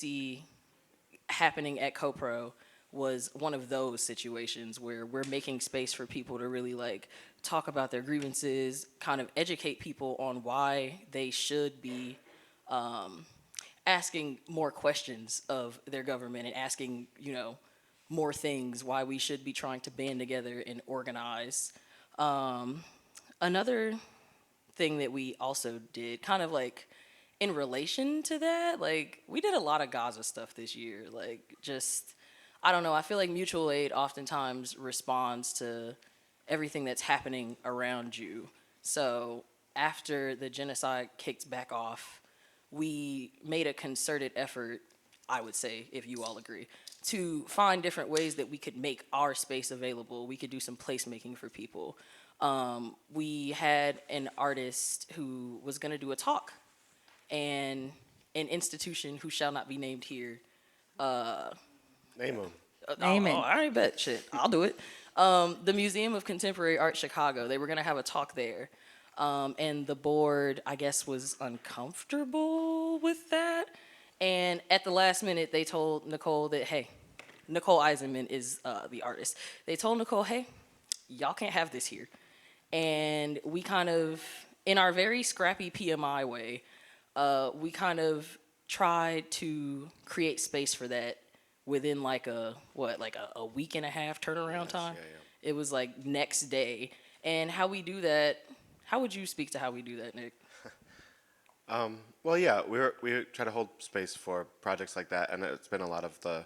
see happening at CoPro was one of those situations where we're making space for people to really like talk about their grievances, kind of educate people on why they should be asking more questions of their government and asking, more things, why we should be trying to band together and organize. Another thing that we also did, kind of like in relation to that, like we did a lot of Gaza stuff this year. Like just, I don't know. I feel like mutual aid oftentimes responds to everything that's happening around you. So after the genocide kicked back off, we made a concerted effort, I would say, if you all agree, to find different ways that we could make our space available. We could do some placemaking for people. We had an artist who was going to do a talk, and an institution who shall not be named here. Name them. Oh, Name it. I ain't bet shit. I'll do it. The Museum of Contemporary Art Chicago. They were gonna have a talk there, and the board, I guess, was uncomfortable with that. And at the last minute, they told Nicole that, hey, Nicole Eisenman is the artist. They told Nicole, hey, y'all can't have this here. And we kind of, in our very scrappy PMI way, we kind of tried to create space for that within like a week and a half turnaround time. Yeah, yeah. It was like next day. And how we do that, how would you speak to how we do that, Nick? Well, yeah, we try to hold space for projects like that, and it's been a lot of the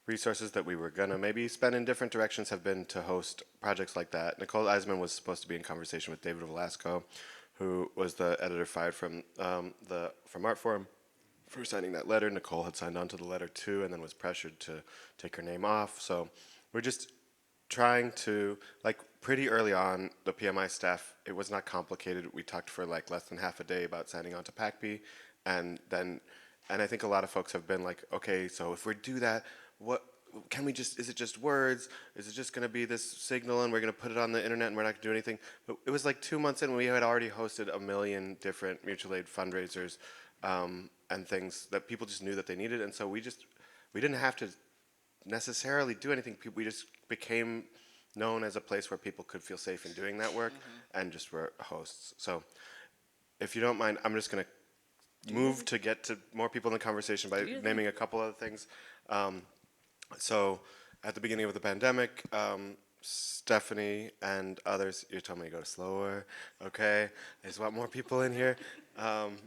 resources that we were gonna maybe spend in different directions have been to host projects like that. Nicole Eisman was supposed to be in conversation with David Velasco, who was the editor fired from Artforum for signing that letter. Nicole had signed on to the letter too, and then was pressured to take her name off. So we're just trying to, like, pretty early on, the PMI staff, it was not complicated. We talked for like less than half a day about signing on to PACB, and I think a lot of folks have been like, okay, so if we do that, what can we just, is it just words? Is it just going to be this signal and we're going to put it on the internet and we're not going to do anything? But it was like 2 months in, we had already hosted a million different mutual aid fundraisers and things that people just knew that they needed. And so we didn't have to necessarily do anything. We just became known as a place where people could feel safe in doing that work and just were hosts. So if you don't mind, I'm just going to move to get to more people in the conversation by naming a couple other things. So at the beginning of the pandemic, Stephanie and others, you told me to go slower, okay? I just want more people in here. Formed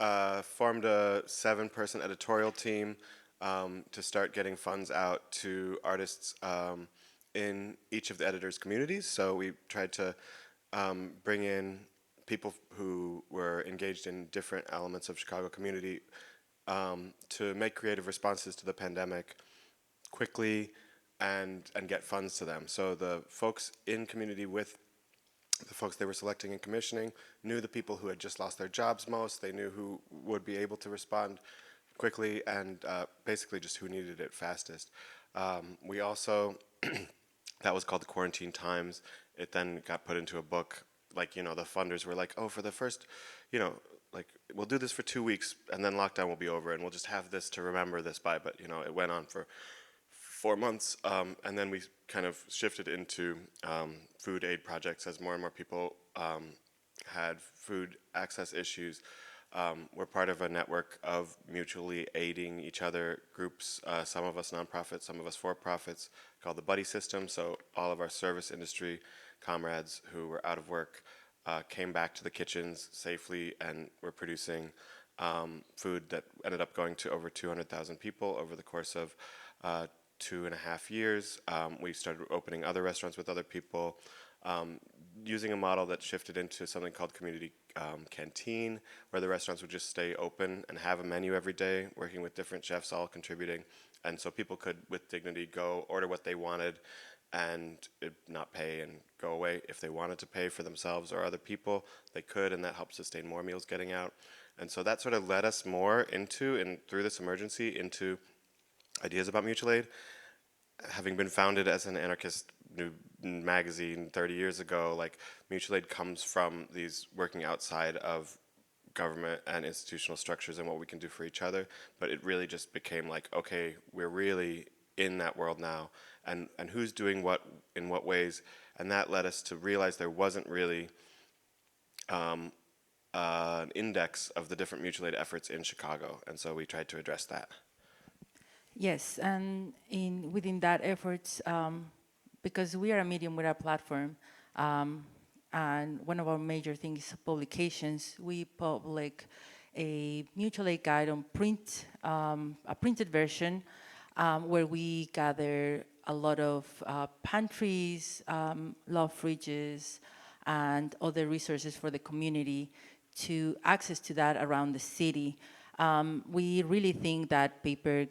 a 7-person editorial team to start getting funds out to artists in each of the editors' communities. So we tried to bring in people who were engaged in different elements of Chicago community to make creative responses to the pandemic quickly and get funds to them. So the folks in community with the folks they were selecting and commissioning knew the people who had just lost their jobs most. They knew who would be able to respond quickly and basically just who needed it fastest. We also, that was called the Quarantine Times. It then got put into a book. Like, the funders were like, oh, for the first, like, we'll do this for 2 weeks and then lockdown will be over and we'll just have this to remember this by. But, it went on for 4 months. And then we kind of shifted into food aid projects as more and more people had food access issues. We're part of a network of mutually aiding each other groups, some of us nonprofits, some of us for-profits, called the Buddy System. So all of our service industry comrades who were out of work came back to the kitchens safely and were producing food that ended up going to over 200,000 people over the course of 2.5 years. We started opening other restaurants with other people, using a model that shifted into something called community canteen, where the restaurants would just stay open and have a menu every day, working with different chefs all contributing. And so people could, with dignity, go order what they wanted and not pay and go away. If they wanted to pay for themselves or other people, they could, and that helped sustain more meals getting out. And so that sort of led us more into, and through this emergency, into ideas about mutual aid. Having been founded as an anarchist new magazine 30 years ago, like, mutual aid comes from these working outside of government and institutional structures and what we can do for each other, but it really just became like, okay, we're really in that world now, and who's doing what in what ways, and that led us to realize there wasn't really an index of the different mutual aid efforts in Chicago, and so we tried to address that. Yes, and within that efforts, because we are a medium, we're a platform, and one of our major things is publications. We public a mutual aid guide on print, a printed version, where we gather a lot of pantries, love fridges, and other resources for the community to access to that around the city. We really think that paper,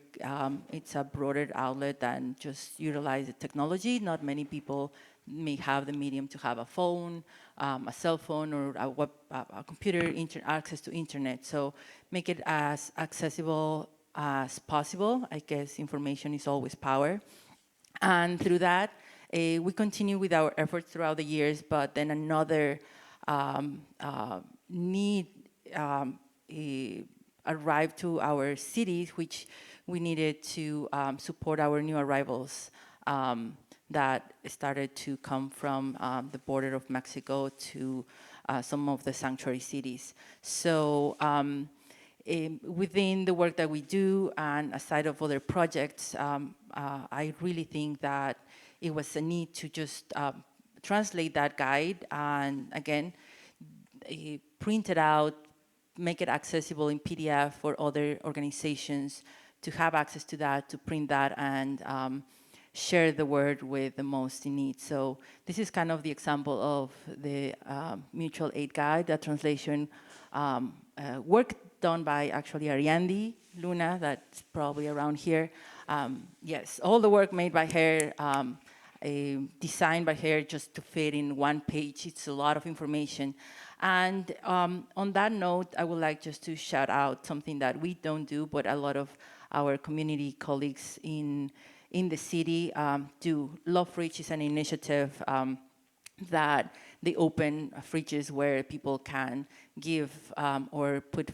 it's a broader outlet than just utilize the technology. Not many people may have the medium to have a phone, a cell phone, or a computer, access to internet. So make it as accessible as possible. I guess information is always power. And through that, we continue with our efforts throughout the years, but then another need arrived to our cities, which we needed to support our new arrivals that started to come from the border of Mexico to some of the sanctuary cities. So within the work that we do and aside of other projects, I really think that it was a need to just translate that guide and again, print it out, make it accessible in PDF for other organizations to have access to that, to print that, and share the word with the most in need. So this is kind of the example of the mutual aid guide, that translation work done by actually Ariandi Luna, that's probably around here. Yes, all the work made by her, designed by her just to fit in one page. It's a lot of information. And on that note, I would like just to shout out something that we don't do, but a lot of our community colleagues in the city do. Love Fridge is an initiative that they open fridges where people can give or put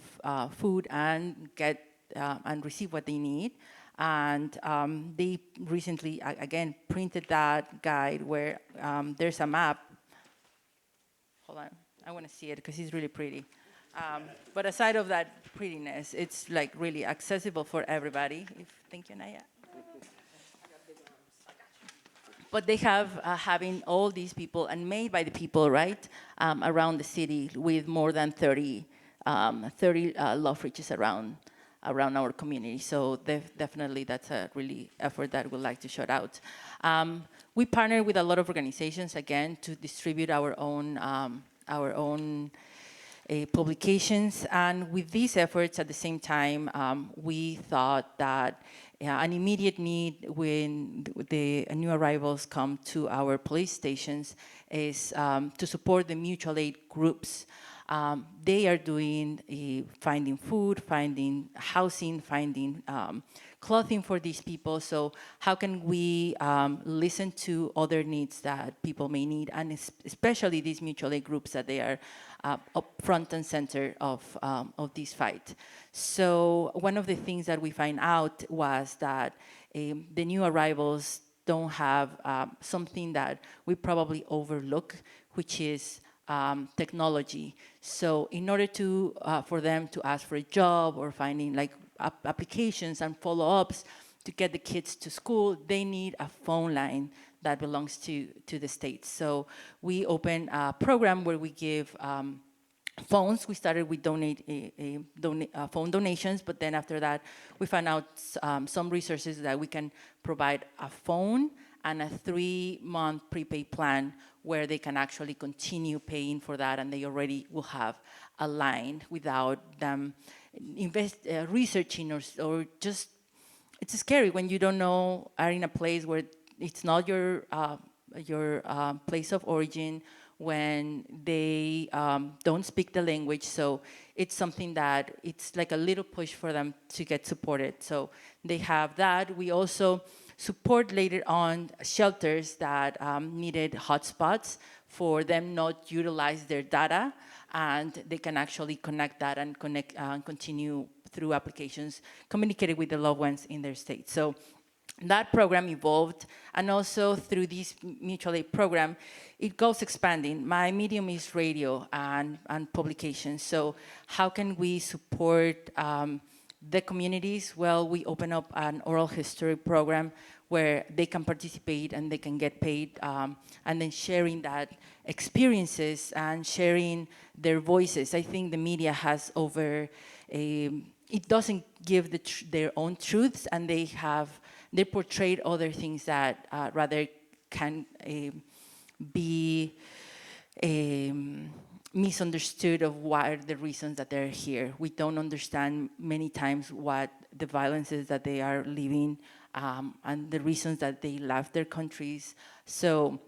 food and get and receive what they need. And they recently, again, printed that guide where there's a map. Hold on, I want to see it because it's really pretty. But aside of that prettiness, it's like really accessible for everybody. Thank you, Naya. But they have having all these people and made by the people, right, around the city with more than 30 love fridges around our community. So definitely that's a really effort that we'd like to shout out. We partner with a lot of organizations, again, to distribute our own publications. And with these efforts at the same time, we thought that an immediate need when the new arrivals come to our police stations is to support the mutual aid groups. They are doing finding food, finding housing, finding clothing for these people. So how can we listen to other needs that people may need, and especially these mutual aid groups that they are up front and center of this fight. So one of the things that we find out was that the new arrivals don't have something that we probably overlook, which is technology. So in order to for them to ask for a job or finding like applications and follow-ups to get the kids to school, they need a phone line that belongs to the state. So we open a program where we give phones. We started with phone donations, but then after that, we found out some resources that we can provide a phone and a 3-month prepaid plan where they can actually continue paying for that, and they already will have a line without them researching or just, it's scary when you don't know, are in a place where it's not your place of origin, when they don't speak the language. So it's something that it's like a little push for them to get supported. So they have that. We also support later on shelters that needed hotspots for them not utilize their data and they can actually connect that and continue through applications, communicating with the loved ones in their state. So that program evolved, and also through this mutual aid program, it goes expanding. My medium is radio and publications. So how can we support the communities? Well, we open up an oral history program where they can participate and they can get paid, and then sharing that experiences and sharing their voices. I think the media has it doesn't give their own truths, and they portrayed other things that rather can be misunderstood of what are the reasons that they're here. We don't understand many times what the violence is that they are living, and the reasons that they left their countries. So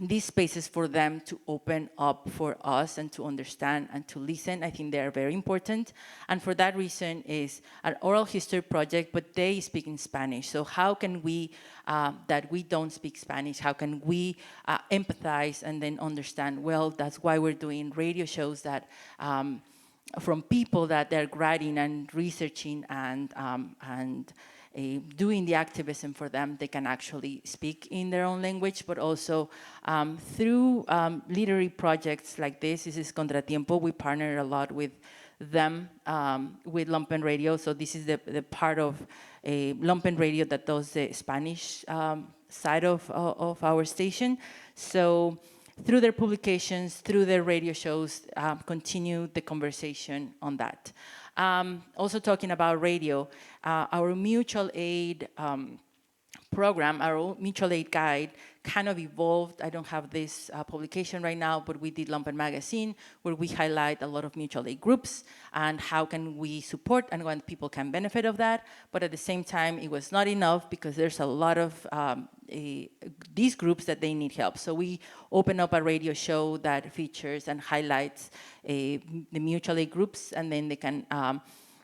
these spaces for them to open up for us and to understand and to listen, I think they are very important. And for that reason is an oral history project, but they speak in Spanish. So how can we, that we don't speak Spanish, how can we empathize and then understand? Well, that's why we're doing radio shows that from people that they're writing and researching and doing the activism for them. They can actually speak in their own language, but also through literary projects like this is Contratiempo. We partner a lot with them, with Lumpen Radio. So this is the part of Lumpen Radio that does the Spanish side of our station. So through their publications, through their radio shows, continue the conversation on that. Also talking about radio, our mutual aid program, our mutual aid guide kind of evolved. I don't have this publication right now, but we did Lumpen Magazine, where we highlight a lot of mutual aid groups and how can we support and when people can benefit of that. But at the same time, it was not enough because there's a lot of these groups that they need help. So we open up a radio show that features and highlights the mutual aid groups, and then they can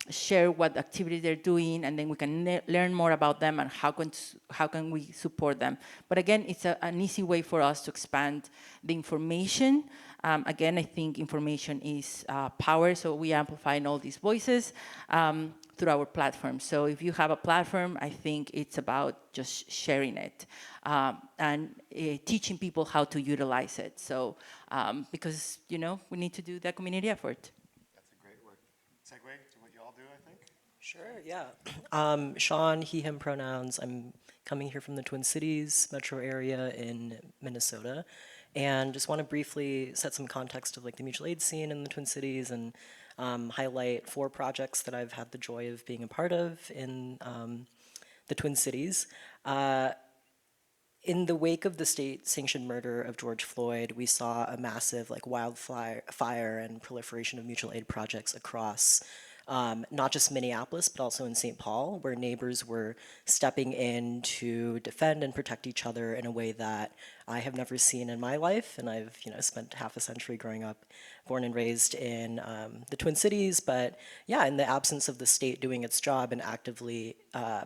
share what activities they're doing, and then we can learn more about them and how can we support them. But again, it's an easy way for us to expand the information. Again, I think information is power, so we amplify all these voices through our platform. So if you have a platform, I think it's about just sharing it and teaching people how to utilize it. So because, we need to do that community effort. That's a great word. Segue to what you all do, I think. Sure, yeah. Sean, he, him pronouns. I'm coming here from the Twin Cities metro area in Minnesota, and just want to briefly set some context of like the mutual aid scene in the Twin Cities and highlight 4 projects that I've had the joy of being a part of in the Twin Cities. In the wake of the state-sanctioned murder of George Floyd, we saw a massive wildfire and proliferation of mutual aid projects across not just Minneapolis, but also in St. Paul, where neighbors were stepping in to defend and protect each other in a way that I have never seen in my life. And I've spent half a century growing up, born and raised in the Twin Cities. But yeah, in the absence of the state doing its job and actively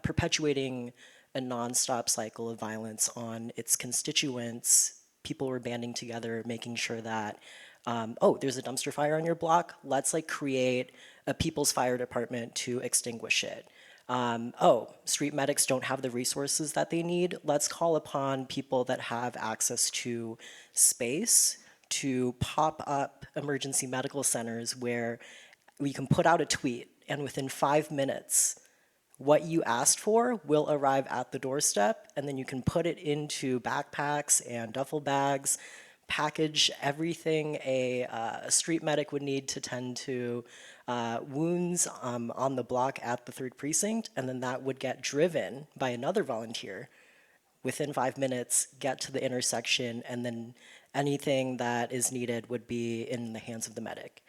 perpetuating a nonstop cycle of violence on its constituents, people were banding together, making sure that, oh, there's a dumpster fire on your block, let's create a people's fire department to extinguish it. Oh, street medics don't have the resources that they need, let's call upon people that have access to space to pop up emergency medical centers where we can put out a tweet and within 5 minutes, what you asked for will arrive at the doorstep, and then you can put it into backpacks and duffel bags, package everything a street medic would need to tend to wounds on the block at the 3rd precinct, and then that would get driven by another volunteer within 5 minutes, get to the intersection, and then anything that is needed would be in the hands of the medic.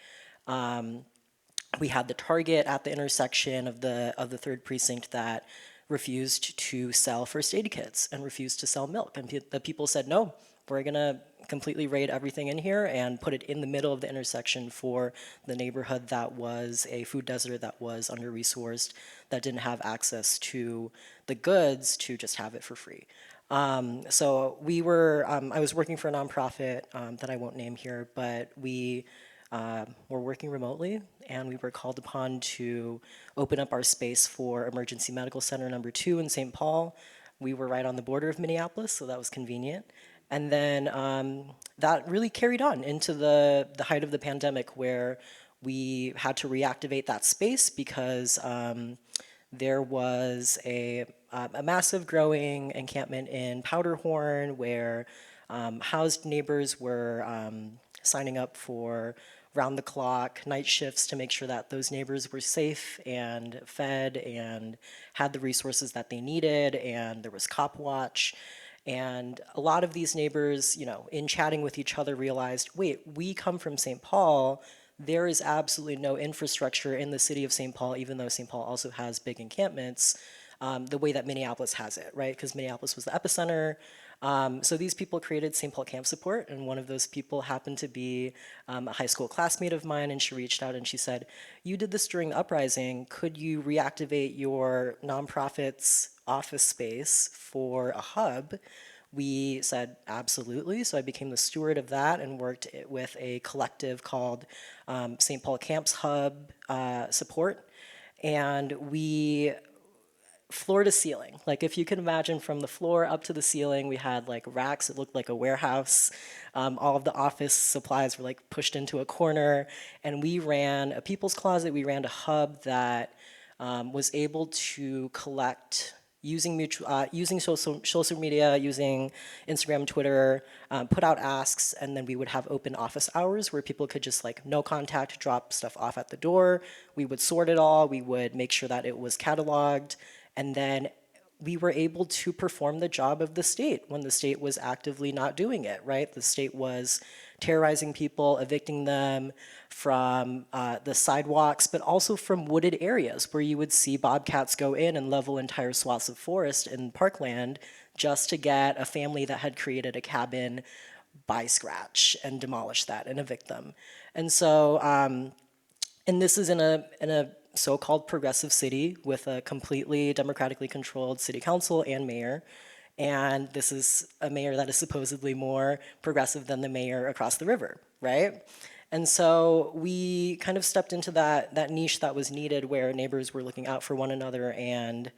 We had the Target at the intersection of the 3rd precinct that refused to sell first aid kits and refused to sell milk. And the people said, no, we're gonna completely raid everything in here and put it in the middle of the intersection for the neighborhood that was a food desert, that was under-resourced, that didn't have access to the goods to just have it for free. So we were, I was working for a nonprofit that I won't name here, but we were working remotely, and we were called upon to open up our space for Emergency Medical Center #2 in St. Paul. We were right on the border of Minneapolis, so that was convenient. And then that really carried on into the height of the pandemic, where we had to reactivate that space because there was a massive growing encampment in Powderhorn where housed neighbors were signing up for round-the-clock night shifts to make sure that those neighbors were safe and fed and had the resources that they needed, and there was cop watch. And a lot of these neighbors, you know, in chatting with each other realized, wait, we come from St. Paul. There is absolutely no infrastructure in the city of St. Paul, even though St. Paul also has big encampments, the way that Minneapolis has it, right? Because Minneapolis was the epicenter. So these people created St. Paul Camp Support, and one of those people happened to be a high school classmate of mine, and she reached out and she said, you did this during the uprising, could you reactivate your nonprofit's office space for a hub? We said, absolutely. So I became the steward of that and worked with a collective called St. Paul Camps Hub Support. And we, floor to ceiling, like if you can imagine from the floor up to the ceiling, we had like racks, it looked like a warehouse. All of the office supplies were like pushed into a corner. And we ran a people's closet, we ran a hub that was able to collect using social media, using Instagram, Twitter, put out asks, and then we would have open office hours where people could just like no contact, drop stuff off at the door. We would sort it all. We would make sure that it was cataloged, and then we were able to perform the job of the state when the state was actively not doing it, right? The state was terrorizing people, evicting them from the sidewalks, but also from wooded areas where you would see bobcats go in and level entire swaths of forest in parkland just to get a family that had created a cabin by scratch and demolish that and evict them. And so, and this is in a so-called progressive city with a completely democratically controlled city council and mayor. And this is a mayor that is supposedly more progressive than the mayor across the river, right? And so we kind of stepped into that niche that was needed where neighbors were looking out for one another, and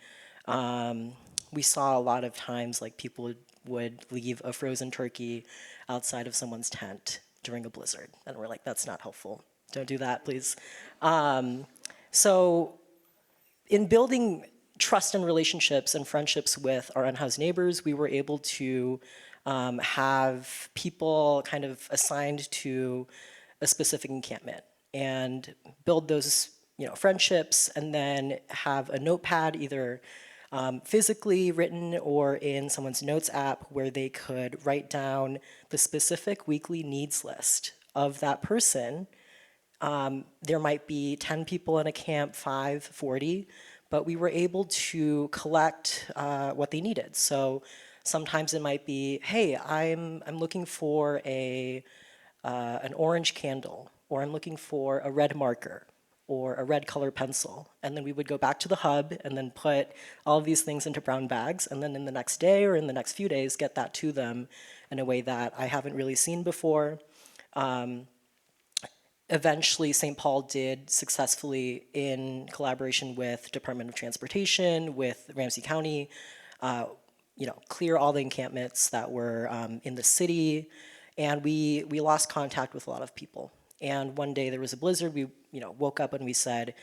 we saw a lot of times like people would leave a frozen turkey outside of someone's tent during a blizzard. And we're like, that's not helpful. Don't do that, please. So in building trust and relationships and friendships with our unhoused neighbors, we were able to have people kind of assigned to a specific encampment and build those, you know, friendships, and then have a notepad either physically written or in someone's notes app where they could write down the specific weekly needs list of that person. There might be 10 people in a camp, 5, 40, but we were able to collect what they needed. So sometimes it might be, hey, I'm looking for an orange candle, or I'm looking for a red marker, or a red color pencil. And then we would go back to the hub and then put all of these things into brown bags, and then in the next day or in the next few days, get that to them in a way that I haven't really seen before. Eventually, St. Paul did successfully, in collaboration with Department of Transportation, with Ramsey County, clear all the encampments that were in the city, and we lost contact with a lot of people. And one day there was a blizzard. We woke up and we said,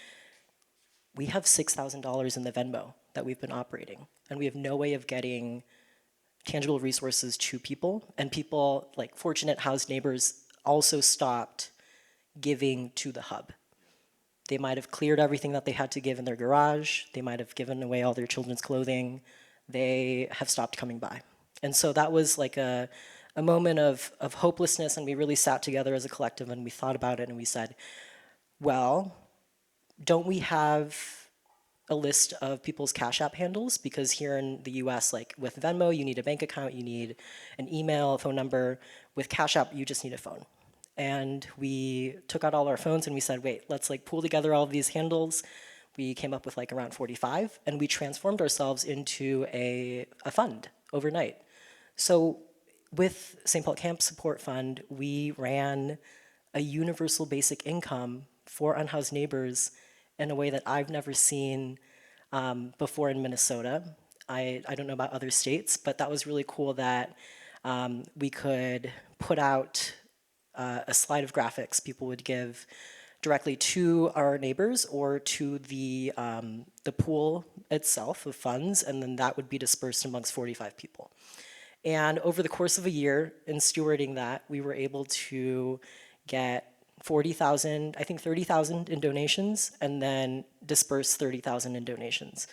we have $6,000 in the Venmo that we've been operating, and we have no way of getting tangible resources to people. And people, like fortunate housed neighbors, also stopped giving to the hub. They might have cleared everything that they had to give in their garage. They might have given away all their children's clothing. They have stopped coming by. And so that was like a moment of hopelessness, and we really sat together as a collective and we thought about it and we said, well, don't we have a list of people's Cash App handles? Because here in the US, like with Venmo, you need a bank account, you need an email, a phone number. With Cash App, you just need a phone. And we took out all our phones and we said, wait, let's like pool together all of these handles. We came up with like around 45, and we transformed ourselves into a fund overnight. So with St. Paul Camp Support Fund, we ran a universal basic income for unhoused neighbors in a way that I've never seen before in Minnesota. I don't know about other states, but that was really cool that we could put out a slide of graphics people would give directly to our neighbors or to the pool itself of funds, and then that would be dispersed amongst 45 people. And over the course of a year, in stewarding that, we were able to get 40,000, I think 30,000 in donations, and then disperse 30,000 in donations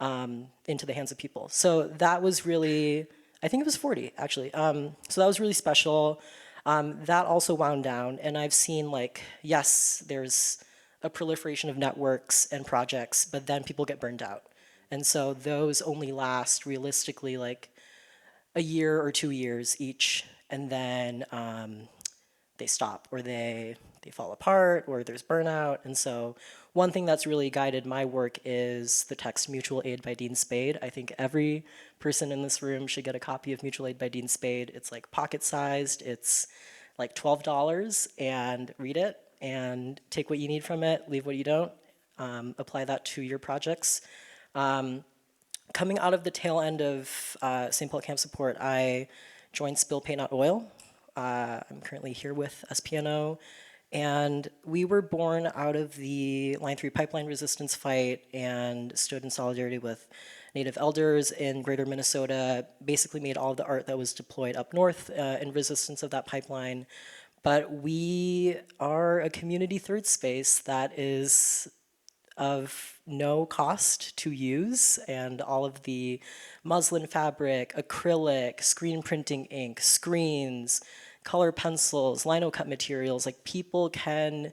into the hands of people. So that was really, I think it was 40 actually. So that was really special. That also wound down, and I've seen like, yes, there's a proliferation of networks and projects, but then people get burned out. And so those only last realistically like a year or 2 years each, and then they stop or they fall apart or there's burnout. And so one thing that's really guided my work is the text Mutual Aid by Dean Spade. I think every person in this room should get a copy of Mutual Aid by Dean Spade. It's like pocket-sized, it's like $12, and read it and take what you need from it, leave what you don't, apply that to your projects. Coming out of the tail end of St. Paul Camp Support, I joined Spill Pay Not Oil. I'm currently here with SPNO, and we were born out of the Line 3 pipeline resistance fight and stood in solidarity with Native elders in greater Minnesota, basically made all of the art that was deployed up north in resistance of that pipeline. But we are a community third space that is of no cost to use, and all of the muslin fabric, acrylic, screen printing ink, screens, color pencils, lino cut materials, like people can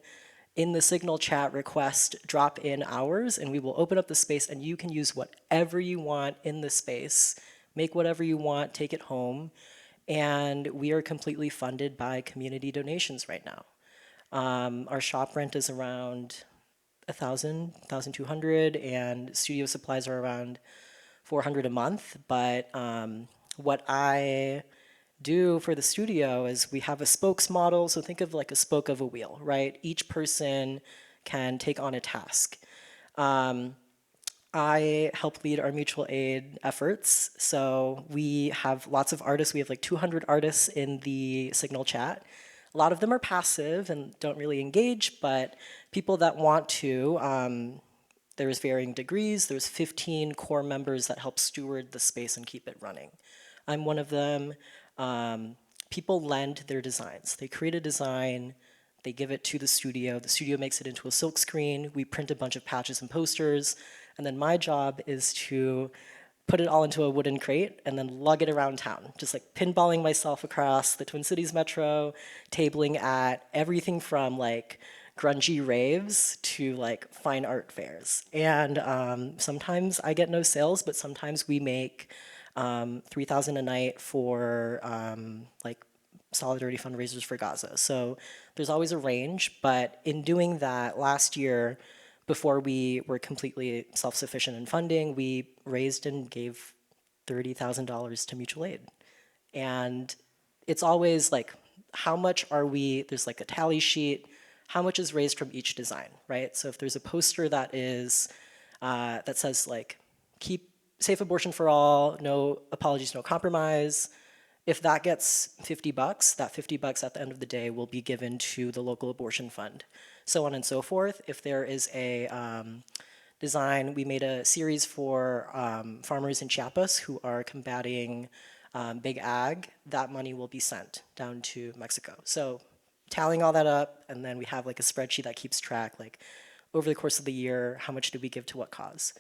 in the Signal chat request drop in hours, and we will open up the space and you can use whatever you want in the space, make whatever you want, take it home, and we are completely funded by community donations right now. Our shop rent is around 1,000, 1,200, and studio supplies are around 400 a month. But what I do for the studio is we have a spokes model. So think of like a spoke of a wheel, right? Each person can take on a task. I help lead our mutual aid efforts. So we have lots of artists. We have like 200 artists in the Signal chat. A lot of them are passive and don't really engage, but people that want to, there's varying degrees. There's 15 core members that help steward the space and keep it running. I'm one of them. People lend their designs. They create a design, they give it to the studio makes it into a silk screen, we print a bunch of patches and posters, and then my job is to put it all into a wooden crate and then lug it around town, just like pinballing myself across the Twin Cities Metro, tabling at everything from like grungy raves to like fine art fairs. And sometimes I get no sales, but sometimes we make 3,000 a night for like solidarity fundraisers for Gaza. So there's always a range, but in doing that last year, before we were completely self-sufficient in funding, we raised and gave $30,000 to mutual aid. And it's always like, how much are we, there's like a tally sheet, how much is raised from each design, right? So if there's a poster that is, that says like, keep safe abortion for all, no apologies, no compromise, if that gets $50, that $50 at the end of the day will be given to the local abortion fund, so on and so forth. If there is a design, we made a series for farmers in Chiapas who are combating big ag, that money will be sent down to Mexico. So tallying all that up, and then we have like a spreadsheet that keeps track, like over the course of the year, how much did we give to what cause?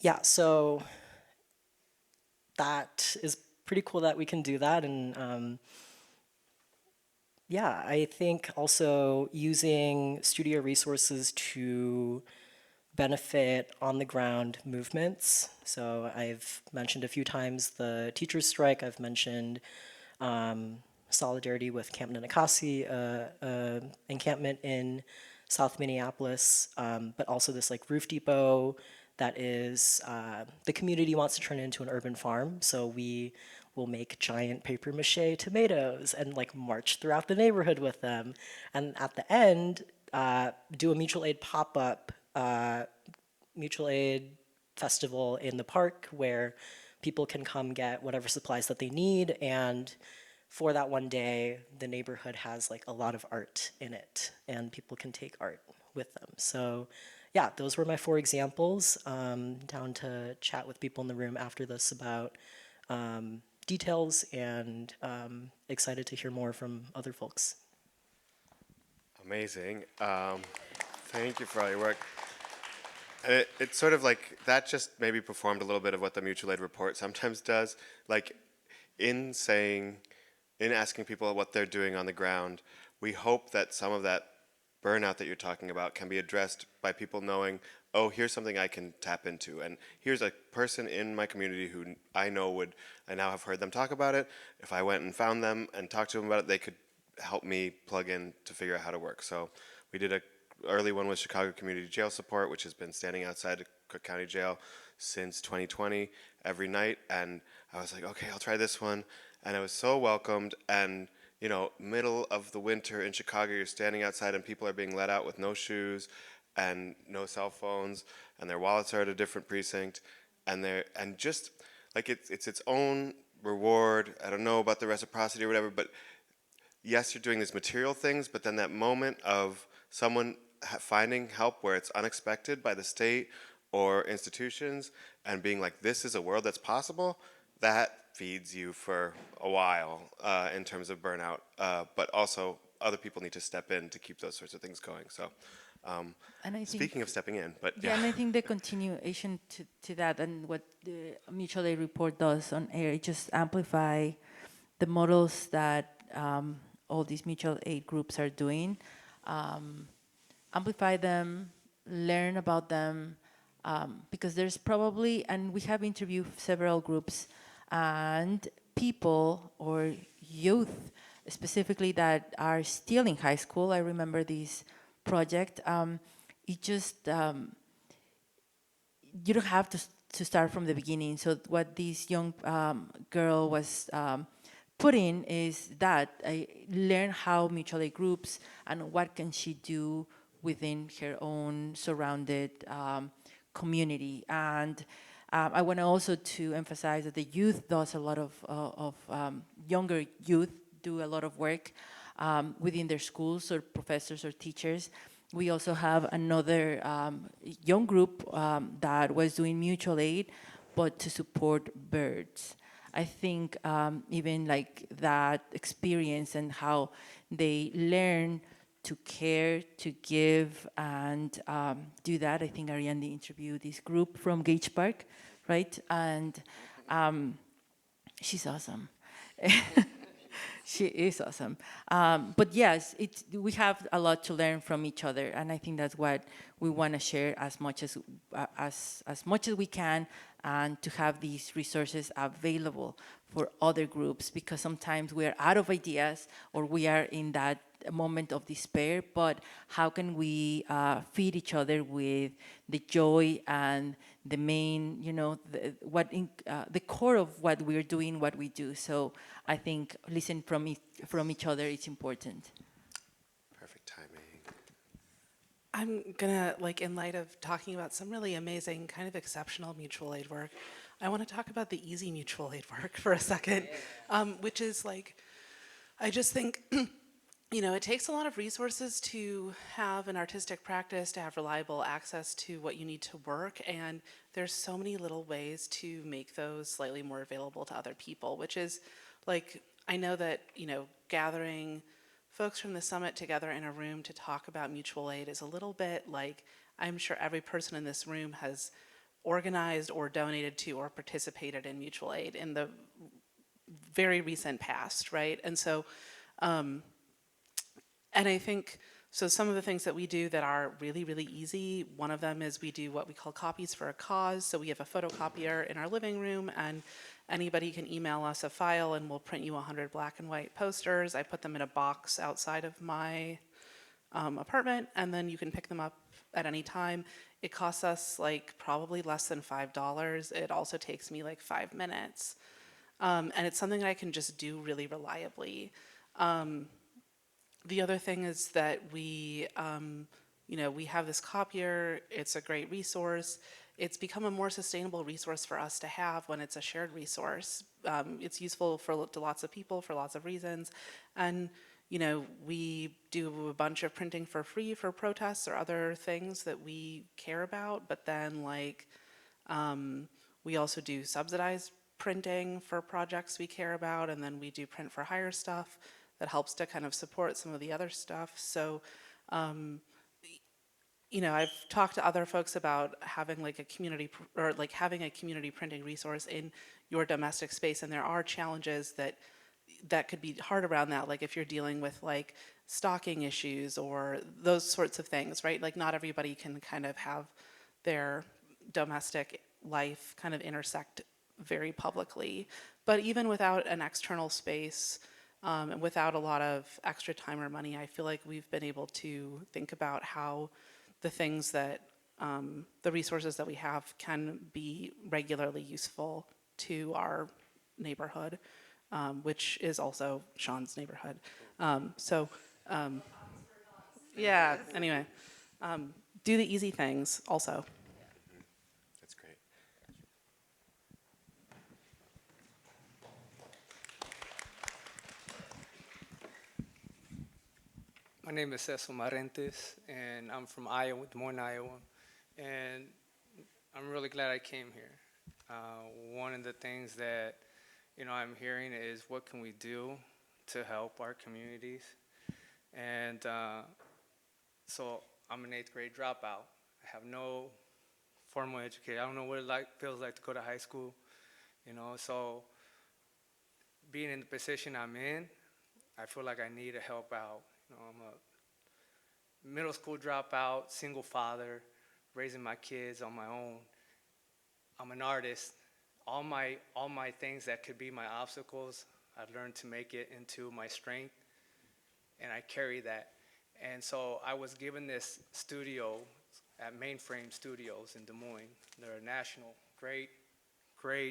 Yeah, so that is pretty cool that we can do that. And yeah, I think also using studio resources to benefit on the ground movements. So I've mentioned a few times the teachers' strike. I've mentioned solidarity with Camp Ninakasi, encampment in South Minneapolis, but also this like roof depot that is, the community wants to turn it into an urban farm. So we we'll make giant paper mache tomatoes and like march throughout the neighborhood with them. And at the end, do a mutual aid pop-up mutual aid festival in the park where people can come get whatever supplies that they need. And for that one day, the neighborhood has like a lot of art in it and people can take art with them. So yeah, those were my 4 examples. Down to chat with people in the room after this about details, and excited to hear more from other folks. Amazing. Thank you for all your work. It's sort of like that just maybe performed a little bit of what the mutual aid report sometimes does. Like in asking people what they're doing on the ground, we hope that some of that burnout that you're talking about can be addressed by people knowing, oh, here's something I can tap into. And here's a person in my community who I know I now have heard them talk about it. If I went and found them and talked to them about it, they could help me plug in to figure out how to work. So we did a early one with Chicago Community Jail Support, which has been standing outside Cook County Jail since 2020 every night. And I was like, okay, I'll try this one. And I was so welcomed. And, you know, middle of the winter in Chicago, you're standing outside and people are being let out with no shoes and no cell phones, and their wallets are at a different precinct. And just like it's its own reward. I don't know about the reciprocity or whatever, but yes, you're doing these material things, but then that moment of someone finding help where it's unexpected by the state or institutions and being like, this is a world that's possible, that feeds you for a while in terms of burnout. But also, other people need to step in to keep those sorts of things going. So, And I speaking think, of stepping in, but yeah, and I think the continuation to that and what the mutual aid report does on air, it just amplify the models that all these mutual aid groups are doing. Amplify them, learn about them, because there's probably, and we have interviewed several groups and people or youth specifically that are still in high school. I remember this project. It just, you don't have to start from the beginning. So what this young girl was putting is that I learn how mutual aid groups and what can she do within her own surrounded community. And I want also to emphasize that the youth does a lot of younger youth do a lot of work within their schools or professors or teachers. We also have another young group that was doing mutual aid, but to support birds. I think even like that experience and how they learn to care, to give, and do that. I think Ariane interviewed this group from Gage Park, right? And she's awesome. She is awesome. But yes, we have a lot to learn from each other, and I think that's what we want to share as much as much as we can, and to have these resources available for other groups, because sometimes we are out of ideas or we are in that moment of despair, but how can we feed each other with the joy and the main, the core of what we're doing, what we do. So I think listen from each other is important. perfect timing. I'm gonna, in light of talking about some really amazing, kind of exceptional mutual aid work, I want to talk about the easy mutual aid work for a second, which is I just think, it takes a lot of resources to have an artistic practice, to have reliable access to what you need to work, and there's so many little ways to make those slightly more available to other people, which is, I know that, gathering folks from the summit together in a room to talk about mutual aid is a little bit I'm sure every person in this room has organized or donated to or participated in mutual aid in the very recent past, right? And so, and I think, so some of the things that we do that are really, really easy, one of them is we do what we call copies for a cause. So we have a photocopier in our living room, and anybody can email us a file and we'll print you 100 black and white posters. I put them in a box outside of my apartment, and then you can pick them up at any time. It costs us probably less than $5. It also takes me 5 minutes. And it's something that I can just do really reliably. The other thing is that we have this copier. It's a great resource. It's become a more sustainable resource for us to have when it's a shared resource. It's useful to lots of people for lots of reasons. And, we do a bunch of printing for free for protests or other things that we care about. But then, we also do subsidized printing for projects we care about. And then we do print for hire stuff that helps to kind of support some of the other stuff. So, I've talked to other folks about having like a community having a community printing resource in your domestic space, and there are challenges that could be hard around that, like if you're dealing with like stocking issues or those sorts of things, right? Like not everybody can kind of have their domestic life kind of intersect very publicly. But even without an external space, and without a lot of extra time or money, I feel like we've been able to think about how the things that, the resources that we have can be regularly useful to our neighborhood, which is also Sean's neighborhood. Yeah, anyway, do the easy things also. That's great. My name is Cecil Marentes, and I'm from Iowa, Des Moines, Iowa. And I'm really glad I came here. One of the things that I'm hearing is what can we do to help our communities. And so I'm an 8th grade dropout. I have no formal education. I don't know what it feels like to go to high school. So being in the position I'm in, I feel like I need to help out. I'm a middle school dropout, single father, raising my kids on my own. I'm an artist. All my things that could be my obstacles, I've learned to make it into my strength, and I carry that. And so I was given this studio at Mainframe Studios in Des Moines. They're a national, great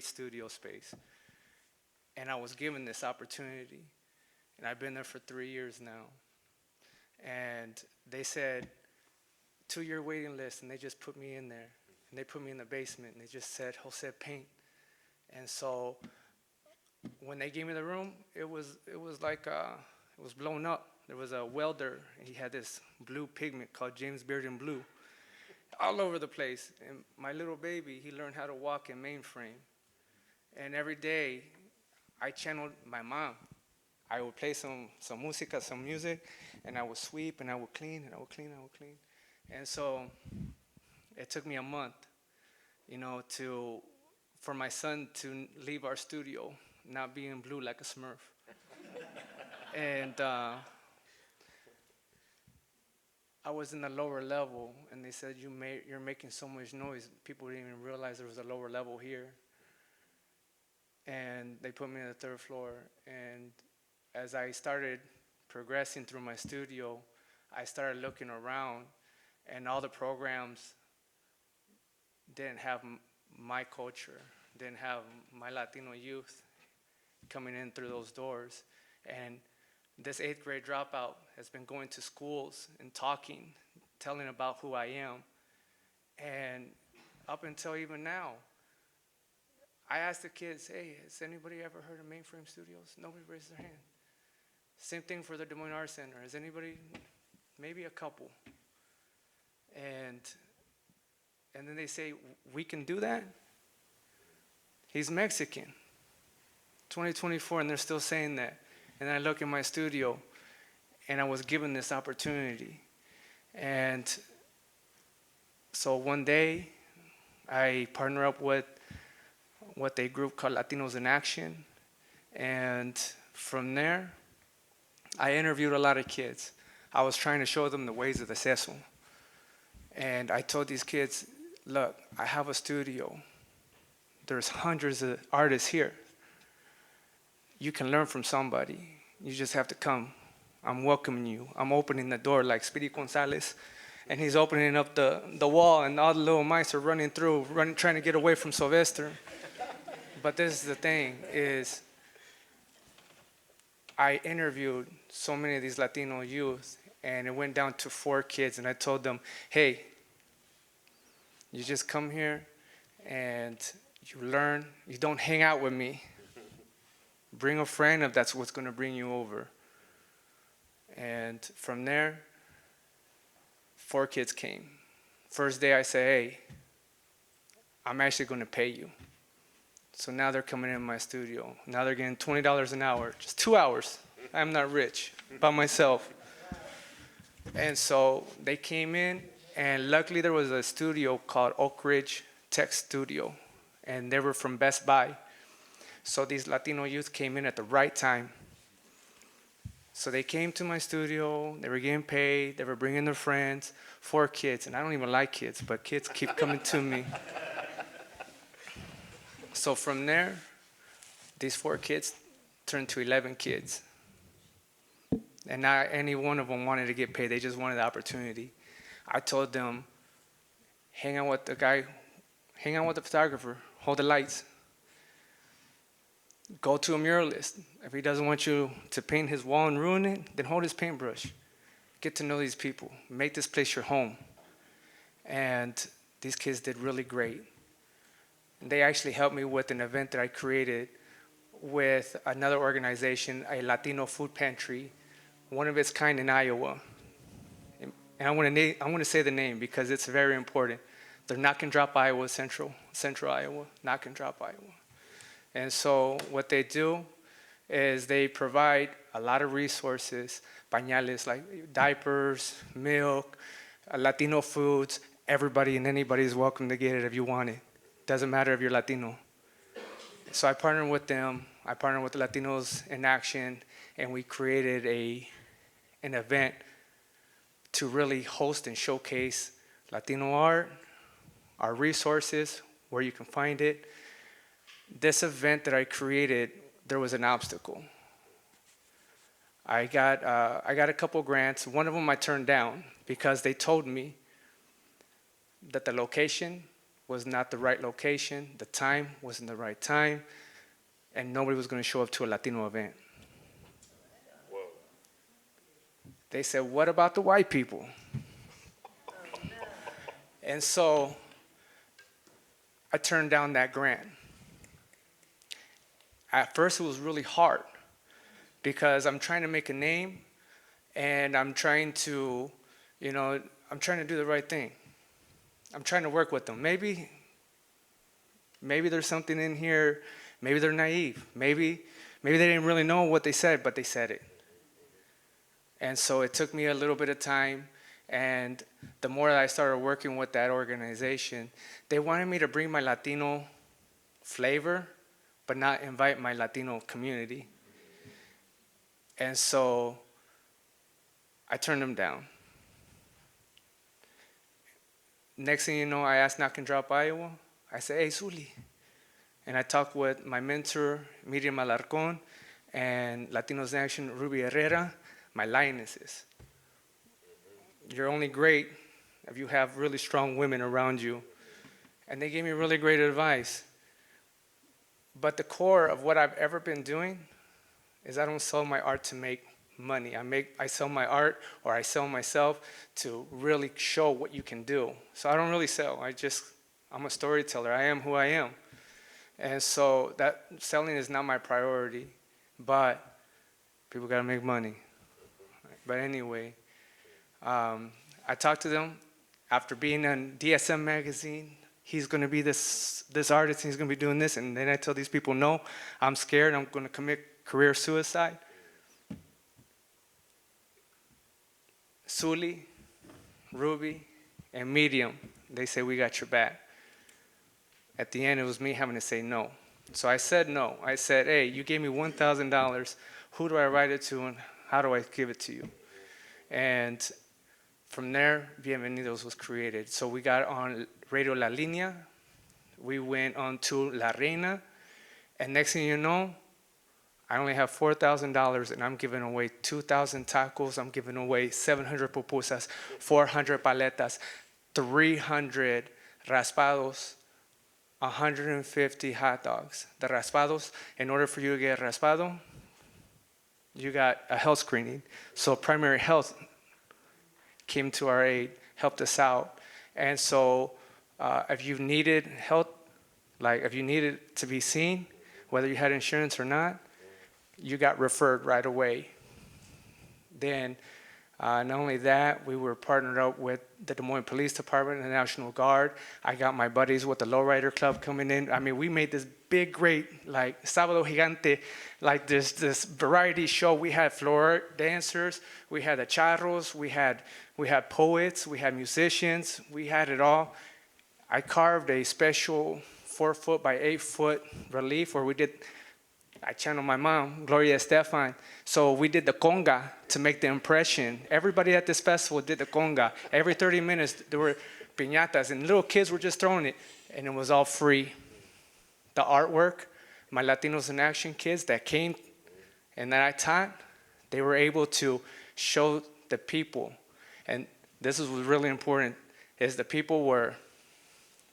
studio space. And I was given this opportunity, and I've been there for 3 years now. And they said, 2-year waiting list, and they just put me in there. And they put me in the basement, and they just said, Jose, paint. And so when they gave me the room, it was like, it was blown up. There was a welder, and he had this blue pigment called James Bearden Blue all over the place. And my little baby, he learned how to walk in Mainframe. And every day, I channeled my mom. I would play some música, some music, and I would sweep, and I would clean, and I would clean, and I would clean. And so it took me a month, for my son to leave our studio, not being blue like a Smurf. And I was in the lower level, and they said, you're making so much noise. People didn't even realize there was a lower level here. And they put me on the 3rd floor, and as I started progressing through my studio, I started looking around, and all the programs didn't have my culture, didn't have my Latino youth coming in through those doors. And this 8th grade dropout has been going to schools and talking, telling about who I am. And up until even now, I asked the kids, hey, has anybody ever heard of Mainframe Studios? Nobody raised their hand. Same thing for the Des Moines Art Center. Has anybody? Maybe a couple. And then they say, we can do that? He's Mexican. 2024, and they're still saying that. And then I look in my studio, and I was given this opportunity. And so one day, I partner up with what a group called Latinos in Action. And from there, I interviewed a lot of kids. I was trying to show them the ways of the Cecil. And I told these kids, look, I have a studio. There's hundreds of artists here. You can learn from somebody. You just have to come. I'm welcoming you. I'm opening the door like Speedy Gonzalez. And he's opening up the wall, and all the little mice are running through, trying to get away from Sylvester. but this is the thing is I interviewed so many of these Latino youth, and it went down to 4 kids, and I told them, hey, you just come here and you learn. You don't hang out with me. Bring a friend if that's what's going to bring you over. And from there, 4 kids came. First day I said, hey, I'm actually going to pay you. So now they're coming in my studio. Now they're getting $20 an hour, just 2 hours. I'm not rich, by myself. And so they came in, and luckily there was a studio called Oak Ridge Tech Studio, and they were from Best Buy. So these Latino youth came in at the right time. So they came to my studio, they were getting paid, they were bringing their friends, 4 kids, and I don't even like kids, but kids keep coming to me. So from there, these 4 kids turned to 11 kids. And not any one of them wanted to get paid, they just wanted the opportunity. I told them, hang out with the guy, hang out with the photographer, hold the lights. Go to a muralist. If he doesn't want you to paint his wall and ruin it, then hold his paintbrush. Get to know these people. Make this place your home. And these kids did really great. And they actually helped me with an event that I created with another organization, a Latino food pantry, one of its kind in Iowa. And I want to say the name because it's very important. They're Knock and Drop Iowa, Central Iowa, Knock and Drop Iowa. And so what they do is they provide a lot of resources, pañales, like diapers, milk, Latino foods. Everybody and anybody is welcome to get it if you want it. Doesn't matter if you're Latino. So I partnered with them. I partnered with the Latinos in Action, and we created an event to really host and showcase Latino art, our resources, where you can find it. This event that I created, there was an obstacle. I got a couple grants. One of them I turned down because they told me that the location was not the right location, the time wasn't the right time, and nobody was going to show up to a Latino event. Whoa. They said, what about the white people? And so I turned down that grant. At first, it was really hard because I'm trying to make a name and I'm trying to, I'm trying to do the right thing. I'm trying to work with them. Maybe there's something in here. Maybe they're naive. Maybe they didn't really know what they said, but they said it. And so it took me a little bit of time. And the more that I started working with that organization, they wanted me to bring my Latino flavor, but not invite my Latino community. And so I turned them down. Next thing you know, I asked Knock and Drop Iowa. I said, hey, Zuli. And I talked with my mentor, Miriam Alarcon, and Latinos in Action, Ruby Herrera, my lionesses. You're only great if you have really strong women around you. And they gave me really great advice. But the core of what I've ever been doing is I don't sell my art to make money. I sell my art, or I sell myself to really show what you can do. So I don't really sell. I'm a storyteller. I am who I am. And so that selling is not my priority, but people got to make money. But anyway, I talked to them after being on DSM magazine. He's going to be this artist, and he's going to be doing this. And then I tell these people, no, I'm scared. I'm going to commit career suicide. Zuli, Ruby, and Medium, they say, we got your back. At the end, it was me having to say no. So I said no. I said, hey, you gave me $1,000. Who do I write it to, and how do I give it to you? And from there, Bienvenidos was created. So we got on Radio La Línea. We went on to La Reina. And next thing you know, I only have $4,000, and I'm giving away 2,000 tacos. I'm giving away 700 pupusas, 400 paletas, 300 raspados, 150 hot dogs. The raspados, in order for you to get raspado, you got a health screening. So primary health came to our aid, helped us out. And so if you needed health, like if you needed to be seen, whether you had insurance or not, you got referred right away. Then not only that, we were partnered up with the Des Moines Police Department and the National Guard. I got my buddies with the Lowrider Club coming in. I mean, we made this big, great, like, Sábado Gigante, like this variety show. We had floor dancers, we had the charros, we had poets, we had musicians, we had it all. I carved a special 4-foot by 8-foot relief where I channeled my mom, Gloria Estefan. So we did the conga to make the impression. Everybody at this festival did the conga. Every 30 minutes, there were piñatas, and little kids were just throwing it, and it was all free. The artwork, my Latinos in Action kids that came and that I taught, they were able to show the people. And this is what's really important, is the people were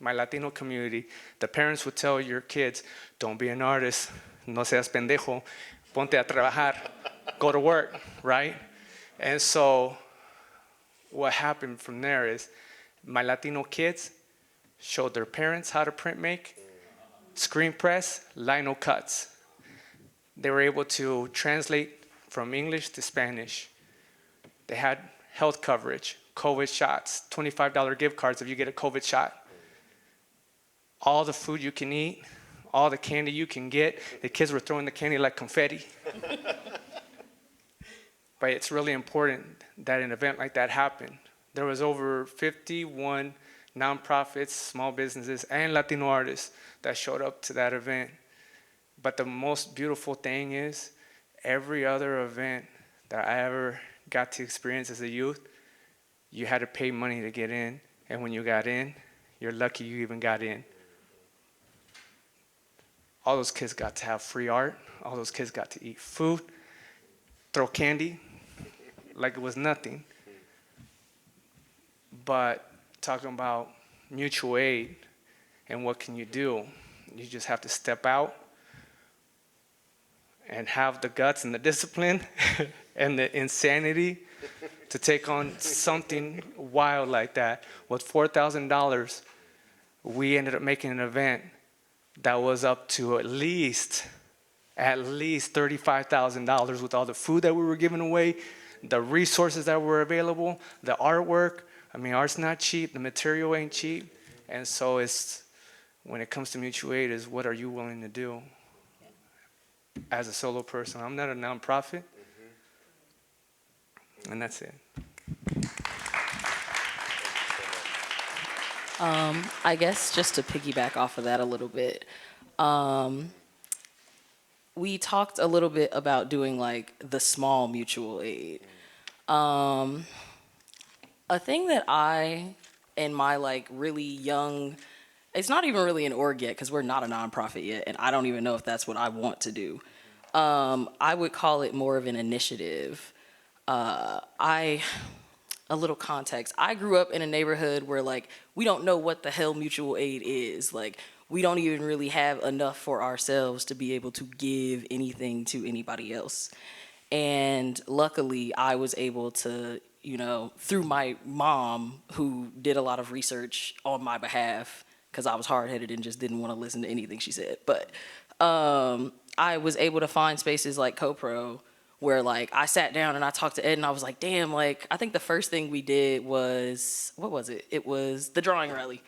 my Latino community. The parents would tell your kids, don't be an artist, no seas pendejo, ponte a trabajar, go to work, right? And so what happened from there is my Latino kids showed their parents how to print make, screen press, lino cuts. They were able to translate from English to Spanish. They had health coverage, COVID shots, $25 gift cards if you get a COVID shot. All the food you can eat, all the candy you can get. The kids were throwing the candy like confetti. But it's really important that an event like that happened. There was over 51 nonprofits, small businesses, and Latino artists that showed up to that event. But the most beautiful thing is, every other event that I ever got to experience as a youth, you had to pay money to get in. And when you got in, you're lucky you even got in. All those kids got to have free art. All those kids got to eat food, throw candy like it was nothing. But talking about mutual aid and what can you do, you just have to step out and have the guts and the discipline and the insanity to take on something wild like that. With $4,000, we ended up making an event that was up to at least $35,000 with all the food that we were giving away, the resources that were available, the artwork. I mean, art's not cheap, the material ain't cheap. And so it's, when it comes to mutual aid, is what are you willing to do as a solo person? I'm not a nonprofit, and that's it. I guess just to piggyback off of that a little bit, we talked a little bit about doing like the small mutual aid. A thing that I, in my like really young, it's not even really an org yet because we're not a nonprofit yet, and I don't even know if that's what I want to do. I would call it more of an initiative. A little context. I grew up in a neighborhood where like we don't know what the hell mutual aid is. Like we don't even really have enough for ourselves to be able to give anything to anybody else. And luckily I was able to, you know, through my mom who did a lot of research on my behalf because I was hard-headed and just didn't want to listen to anything she said. But I was able to find spaces like CoPro where like I sat down and I talked to Ed and I was like, damn, like I think the first thing we did was, what was it? It was the drawing rally.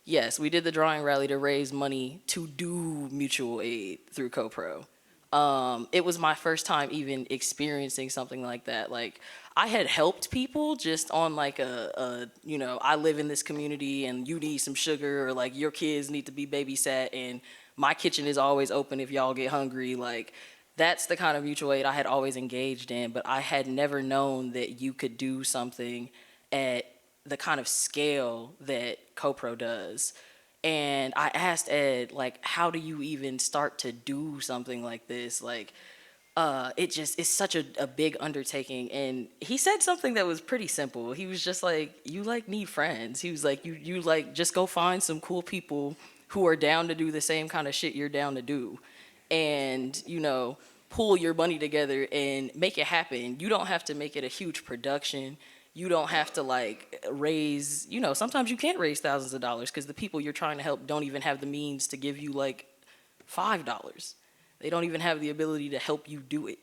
Yes, we did the drawing rally to raise money to do mutual aid through CoPro. It was my first time even experiencing something like that. Like I had helped people just on like you know, I live in this community and you need some sugar, or like your kids need to be babysat and my kitchen is always open if y'all get hungry. Like that's the kind of mutual aid I had always engaged in, but I had never known that you could do something at the kind of scale that CoPro does. And I asked Ed, like, how do you even start to do something like this? Like, it's such a big undertaking. And he said something that was pretty simple. He was just like, you like need friends. He was like, you like just go find some cool people who are down to do the same kind of shit you're down to do, and pull your money together and make it happen. You don't have to make it a huge production. You don't have to like raise, sometimes you can't raise thousands of dollars because the people you're trying to help don't even have the means to give you like $5. They don't even have the ability to help you do it.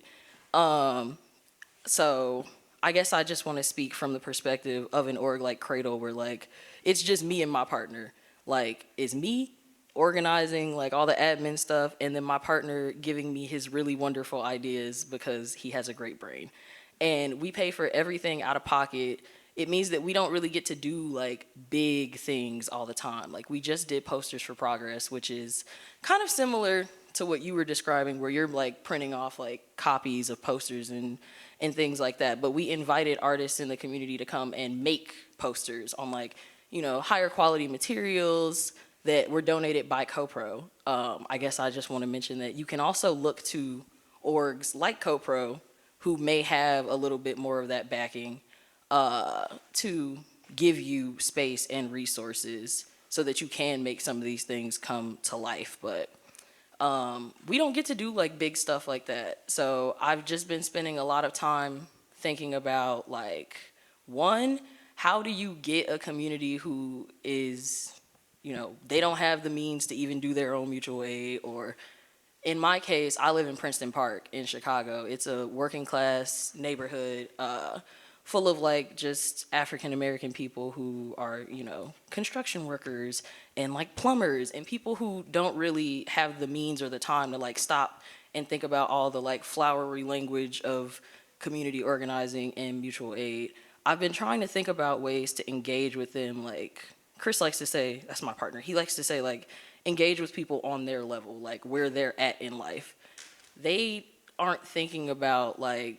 So I guess I just want to speak from the perspective of an org like Cradle, where like it's just me and my partner. Like it's me organizing like all the admin stuff, and then my partner giving me his really wonderful ideas because he has a great brain. And we pay for everything out of pocket. It means that we don't really get to do like big things all the time. Like we just did Posters for Progress, which is kind of similar to what you were describing, where you're like printing off like copies of posters and things like that. But we invited artists in the community to come and make posters on like, higher quality materials that were donated by CoPro. I guess I just want to mention that you can also look to orgs like CoPro who may have a little bit more of that backing to give you space and resources so that you can make some of these things come to life. But we don't get to do like big stuff like that. So I've just been spending a lot of time thinking about like, one, how do you get a community who is, they don't have the means to even do their own mutual aid? Or in my case, I live in Princeton Park in Chicago. It's a working class neighborhood full of like just African American people who are, construction workers and like plumbers and people who don't really have the means or the time to like stop and think about all the like flowery language of community organizing and mutual aid. I've been trying to think about ways to engage with them. Like Chris likes to say, that's my partner, he likes to say like, engage with people on their level, like where they're at in life. They aren't thinking about like,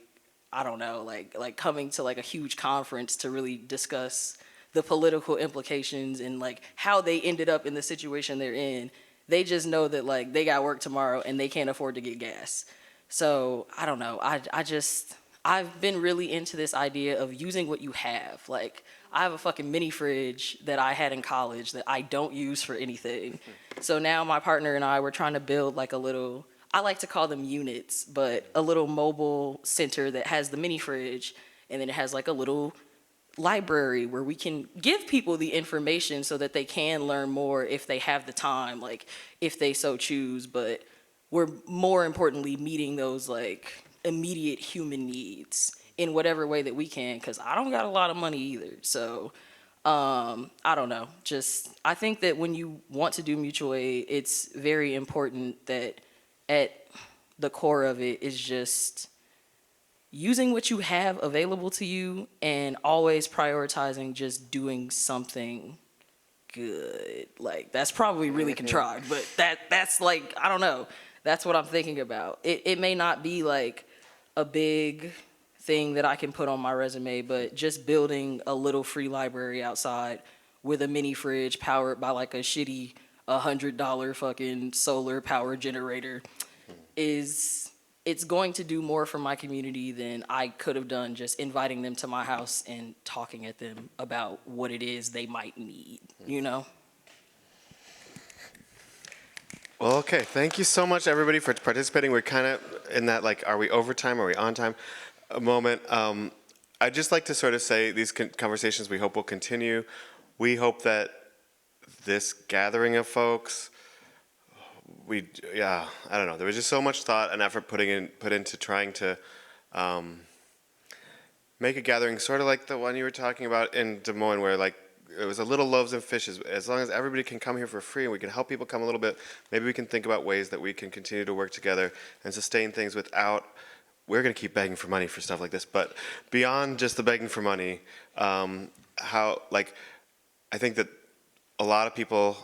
I don't know, like coming to like a huge conference to really discuss the political implications and like how they ended up in the situation they're in. They just know that like they got work tomorrow and they can't afford to get gas. So I don't know. I've been really into this idea of using what you have. Like I have a fucking mini fridge that I had in college that I don't use for anything. So now my partner and I were trying to build like a little, I like to call them units, but a little mobile center that has the mini fridge, and then it has like a little library where we can give people the information so that they can learn more if they have the time, like if they so choose. But we're more importantly meeting those like immediate human needs in whatever way that we can, because I don't got a lot of money either. So I don't know. Just I think that when you want to do mutual aid, it's very important that at the core of it is just using what you have available to you and always prioritizing just doing something good. Like that's probably really contrived, but that's like, I don't know. That's what I'm thinking about. It may not be like a big thing that I can put on my resume, but just building a little free library outside with a mini fridge powered by like a shitty $100 fucking solar power generator it's going to do more for my community than I could have done just inviting them to my house and talking at them about what it is they might need, Well, okay. Thank you so much, everybody, for participating. We're kind of in that, like, are we overtime? Are we on time? A moment. I'd just like to sort of say these conversations we hope will continue. We hope that this gathering of folks, I don't know. There was just so much thought and effort put into trying to make a gathering sort of like the one you were talking about in Des Moines, where like it was a little loaves and fishes. As long as everybody can come here for free and we can help people come a little bit, maybe we can think about ways that we can continue to work together and sustain things without. We're going to keep begging for money for stuff like this, but beyond just the begging for money, I think that a lot of people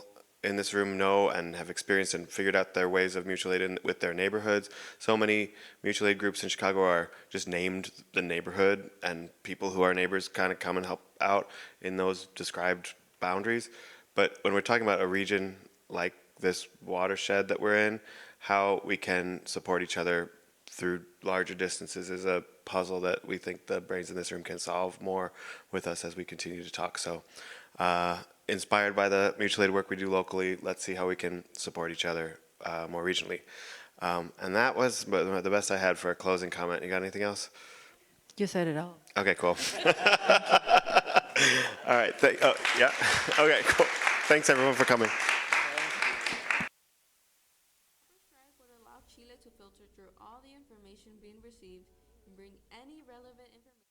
in this room know and have experienced and figured out their ways of mutual aid with their neighborhoods. So many mutual aid groups in Chicago are just named the neighborhood, and people who are neighbors kind of come and help out in those described boundaries. But when we're talking about a region like this watershed that we're in, how we can support each other through larger distances is a puzzle that we think the brains in this room can solve more with us as we continue to talk. So inspired by the mutual aid work we do locally. Let's see how we can support each other more regionally. And that was the best I had for a closing comment. You got anything else? You said it all. Okay, cool. All right. Oh, yeah. Okay, cool. Thanks, everyone, for coming. Would allow Chile to filter through all the information being received and bring any relevant information